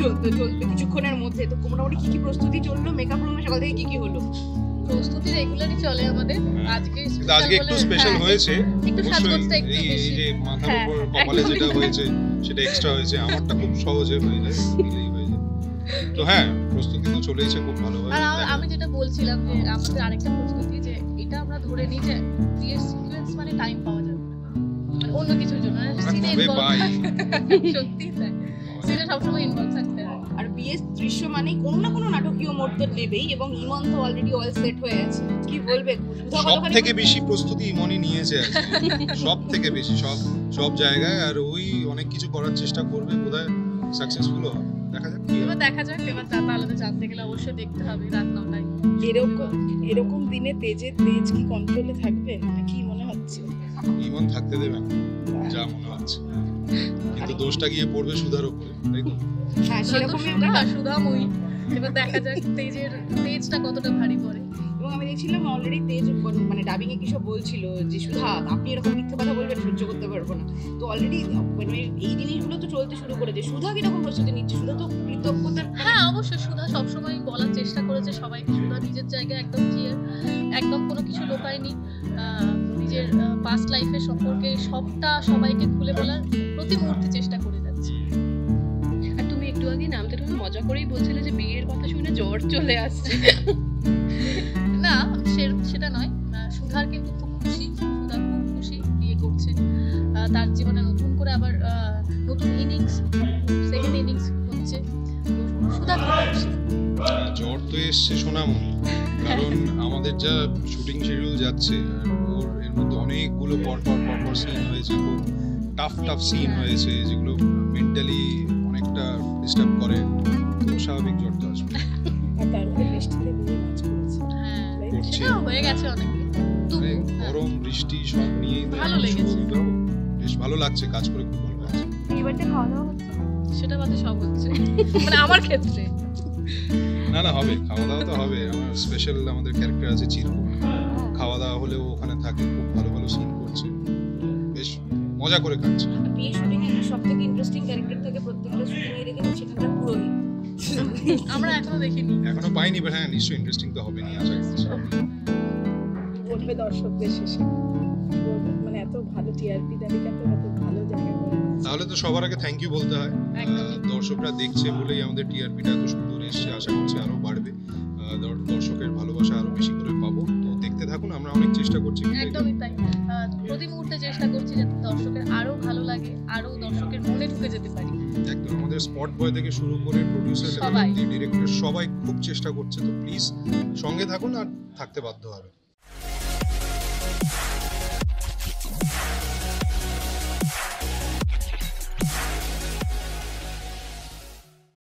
চলবে কিছুক্ষণের মধ্যে। তো মোটামুটি কি প্রস্তুতি চললো? মেকআপ রুমে সকাল থেকে কি হলো? প্রস্তুতি রেগুলারই চলে আমাদের। আজকে একটু স্পেশাল হয়েছে, একটু সাজগোজটা একটু বেশি। এই যে মাথার উপর কপালে যেটা হয়েছে সেটা এক্সট্রা হয়েছে। আমারটা খুব সহজে হয়ে যায়, দিলেই হয়ে যায়। তো হ্যাঁ, প্রস্তুতি তো চলেইছে খুব ভালোভাবে। আর আমি যেটা বলছিলাম যে আমাদের আরেকটা প্রস্তুতি, যে এটা আমরা ধরে নিই যে বিয়ের সিকোয়েন্স মানে টাইম পাওয়া যাবে না, মানে অন্য কিছুর জন্য সিনে সত্যি তাই, সিনে সবসময় ইনভলভ থাকতে হয়। আর বিয়ের দৃশ্য মানে কোনো না কোনো নাটকীয় মুহূর্ত নেবেই, এবং ইমন তো অলরেডি অল সেট হয়ে আছে। কি বলবে? সব থেকে বেশি প্রস্তুতি ইমনই নিয়েছে, সব থেকে বেশি সব জায়গায়। আর ওই অনেক কিছু করার চেষ্টা করবে, বোধহয় সাকসেসফুল হবে। দেখা যাক এবার তাহলে জানতে গেলে অবশ্যই দেখতে হবে রাত 9টায়। এরকম দিনে তেজ কি কন্ট্রোলে থাকবে নাকি মনে হচ্ছে? ইমন থাকতে দেবে না, যা মনে হচ্ছে। কিন্তু দোষটা গিয়ে পড়বে সুধার উপরে, তাই তো? হ্যাঁ, সেরকমই সুধাময়ী। এবার দেখা যাক তেজটা কতটা ভারী পড়ে। এবং আমি দেখছিলাম অলরেডি তেজ মানে ডাবিং এ কিছু বলছিল যে সুধা, আপনি এরকম মিথ্যে কথা বলবেন, সহ্য করতে পারবো না। তো অলরেডি মানে এই জিনিসগুলো তো চলতে শুরু করেছে। সুধা কিরকম প্রস্তুতি নিচ্ছে? সুধা তো কৃতজ্ঞতার। হ্যাঁ, অবশ্যই সুধা সবসময় বলার চেষ্টা করেছে সবাইকে। সুধা নিজের জায়গায় একদম ক্লিয়ার, একদম কোনো কিছু লোকায়নি। নিজের পাস্ট লাইফের সম্পর্কে সবটা সবাইকে খুলে বলার প্রতি মুহূর্তে চেষ্টা করে যাচ্ছে। আর তুমি একটু আগে নামতে মজা করেই বলছিলে যে বিয়ের কথা শুনে জ্বর চলে আসছে। না, সেটা নয়। সুধার কিন্তু খুব খুশি, সুধা খুব খুশি বিয়ে করছে। তার জীবনে নতুন করে আবার নতুন ইনিংস, সেকেন্ড ইনিংস হচ্ছে। সুধা খুব খুশি। জ্বর তো এসছে সোনামণি, কারণ আমাদের যা শুটিং শিডিউল যাচ্ছে, আর ওর এর মধ্যে অনেকগুলো পরপর সিন হয়েছে, খুব টাফ সিন হয়েছে, যেগুলো মেন্টালি অনেকটা ডিস্টার্ব করে। তো স্বাভাবিক জ্বর তো আসবে। আর তার মধ্যে বৃষ্টিতে মাছ করছে। হ্যাঁ, সেটা হয়ে গেছে অনেক। গরম বৃষ্টি সব নিয়ে ভালো লেগেছে, বেশ ভালো লাগছে, কাজ করে খুব ভালো লাগছে। এবারটা খাওয়া দাওয়া হচ্ছে? সেটা বাদে সব হচ্ছে, মানে আমার ক্ষেত্রে। না হবে, খাওয়া দাওয়া তো হবে। আমার স্পেশাল আমাদের ক্যারেক্টার আছে চিরকু, খাওয়া দাওয়া হলেও ওখানে থাকে, খুব ভালো সিন করছে, বেশ মজা করে কাটছে। বিয়ে শুটিং এর সবথেকে ইন্টারেস্টিং ক্যারেক্টার থাকে প্রত্যেকটা শুটিং এ, দেখেন সেটা পুরোহিত। আমরা এখনো পাইনি, বাট হ্যাঁ নিশ্চয়ই ইন্টারেস্টিং তো হবে, নিয়ে আশা করছি। বলবে দর্শকদের শেষে, মানে এত ভালো টিআরপি তালিকা, তো এত ভালো জায়গা করে, তাহলে তো সবার আগে থ্যাংক ইউ বলতে হয়। দর্শকরা দেখছে বলেই আমাদের টিআরপিটা এত সুন্দর এসছে, আশা করছি আরো বাড়বে। দর্শকের ভালোবাসা আরো বেশি করে পাবো। তো দেখতে থাকুন, আমরা অনেক চেষ্টা করছি। একদমই তাই, প্রতি মুহূর্তে চেষ্টা করছি যাতে দর্শকের আরো ভালো লাগে, আরো দর্শকের মনে ঢুকে যেতে পারি। একদম, আমাদের স্পট বয় থেকে শুরু করে প্রোডিউসার, ডিরেক্টর সবাই খুব চেষ্টা করছে। তো প্লিজ সঙ্গে থাকুন, আর থাকতে বাধ্য হবে।